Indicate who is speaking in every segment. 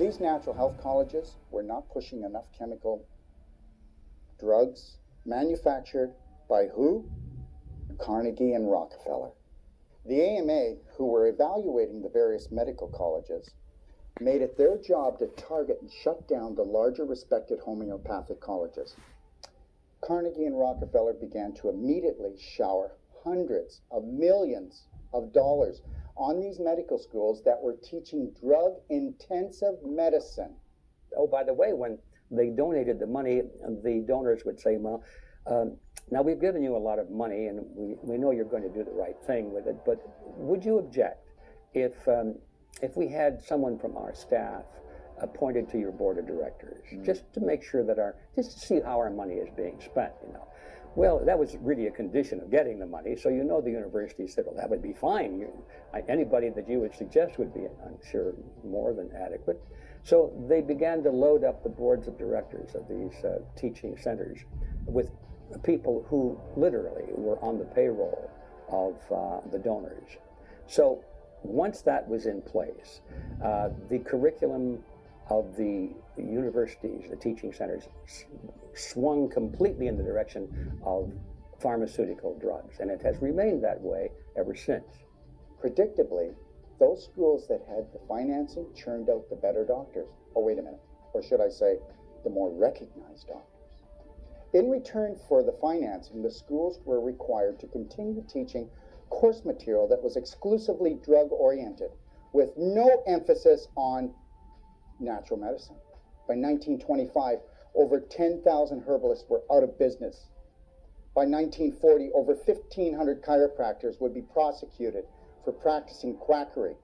Speaker 1: These natural health colleges were not pushing enough chemical drugs manufactured by who? Carnegie and Rockefeller. The AMA, who were evaluating the various medical colleges, made it their job to target and shut down the larger respected homeopathic colleges. Carnegie and Rockefeller began to immediately shower hundreds of millions of dollars on these medical schools that were teaching drug-intensive medicine.
Speaker 2: Oh, by the way, when they donated the money, the donors would say, well, now we've given you a lot of money and we know you're going to do the right thing with it, but would you object if we had someone from our staff appointed to your board of directors, just to make sure that just to see how our money is being spent, you know? Well, that was really a condition of getting the money, so you know the university said, well, that would be fine. Anybody that you would suggest would be, I'm sure, more than adequate. So they began to load up the boards of directors of these teaching centers with people who literally were on the payroll of the donors. So once that was in place, the curriculum of the universities, the teaching centers, swung completely in the direction of pharmaceutical drugs, and it has remained that way ever since.
Speaker 1: Predictably, those schools that had the financing churned out the better doctors. Oh, wait a minute. Or should I say, the more recognized doctors. In return for the financing, the schools were required to continue teaching course material that was exclusively drug-oriented, with no emphasis on natural medicine. By 1925, over 10,000 herbalists were out of business. By 1940, over 1,500 chiropractors would be prosecuted for practicing quackery.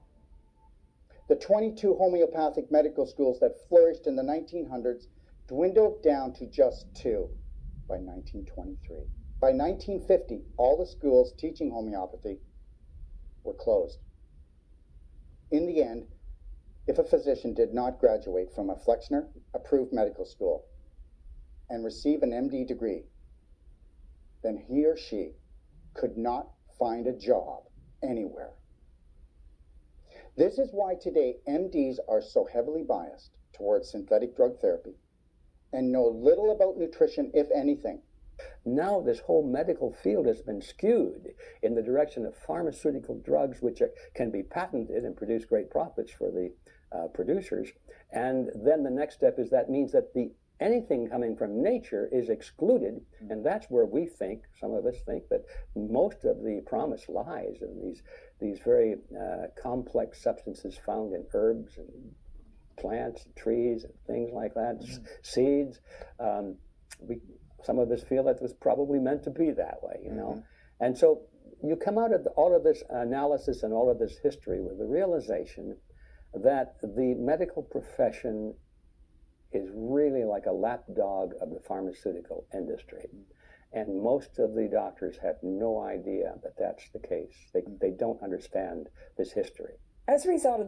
Speaker 1: The 22 homeopathic medical schools that flourished in the 1900s dwindled down to just 2 by 1923. By 1950, all the schools teaching homeopathy were closed. In the end, if a physician did not graduate from a Flexner-approved medical school and receive an MD degree, then he or she could not find a job anywhere. This is why today MDs are so heavily biased towards synthetic drug therapy and know little about nutrition, if anything.
Speaker 2: Now this whole medical field has been skewed in the direction of pharmaceutical drugs, which can be patented and produce great profits for the producers. And then the next step is that means that anything coming from nature is excluded, and that's where we think, some of us think, that most of the promise lies in these very complex substances found in herbs and plants, and trees, and things like that, seeds. Some of us feel that it was probably meant to be that way, you know. And so you come out of all of this analysis and all of this history with the realization that the medical profession is really like a lapdog of the pharmaceutical industry. And most of the doctors have no idea that that's the case. They don't understand this history.
Speaker 3: As a result of the